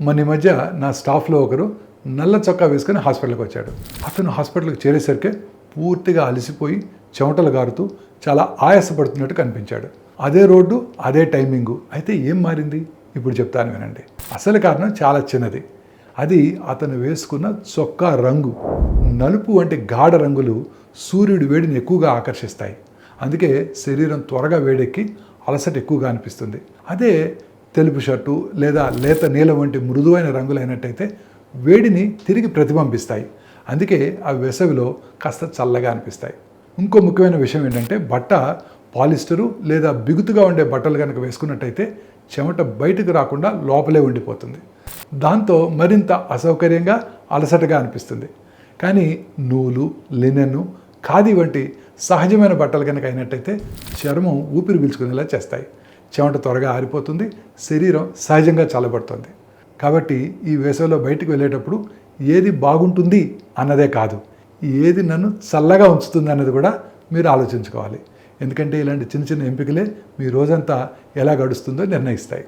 మన ఈ మధ్య నా స్టాఫ్లో ఒకరు నల్ల చొక్కా వేసుకొని హాస్పిటల్కి వచ్చాడు. అతను హాస్పిటల్కి చేరేసరికి పూర్తిగా అలసిపోయి చెమటలు గారుతూ చాలా ఆయాసపడుతున్నట్టు కనిపించాడు. అదే రోడ్డు, అదే టైమింగు. అయితే ఏం మారింది? ఇప్పుడు చెప్తాను వినండి. అసలు కారణం చాలా చిన్నది. అది అతను వేసుకున్న చొక్కా రంగు. నలుపు వంటి గాఢ రంగులు సూర్యుడి వేడిని ఎక్కువగా ఆకర్షిస్తాయి. అందుకే శరీరం త్వరగా వేడెక్కి అలసట ఎక్కువగా అనిపిస్తుంది. అదే తెలుపు షర్టు లేదా లేత నీలం వంటి మృదువైన రంగులు అయినట్టయితే వేడిని తిరిగి ప్రతిబింబిస్తాయి. అందుకే ఆ వేసవిలో కాస్త చల్లగా అనిపిస్తాయి. ఇంకో ముఖ్యమైన విషయం ఏంటంటే బట్ట పాలిస్టరు లేదా బిగుతుగా ఉండే బట్టలు కనుక వేసుకున్నట్టయితే చెమట బయటకు రాకుండా లోపలే ఉండిపోతుంది. దాంతో మరింత అసౌకర్యంగా అలసటగా అనిపిస్తుంది. కానీ నూలు, లినెను, ఖాదీ వంటి సహజమైన బట్టలు కనుక అయినట్టయితే చర్మం ఊపిరి పీల్చుకునేలా చేస్తాయి. చెమట త్వరగా ఆరిపోతుంది, శరీరం సహజంగా చల్లబడుతుంది. కాబట్టి ఈ వేసవిలో బయటికి వెళ్ళేటప్పుడు ఏది బాగుంటుంది అన్నదే కాదు, ఏది నన్ను చల్లగా ఉంచుతుంది అన్నది కూడా మీరు ఆలోచించుకోవాలి. ఎందుకంటే ఇలాంటి చిన్న చిన్న ఎంపికలే మీ రోజంతా ఎలా గడుస్తుందో నిర్ణయిస్తాయి.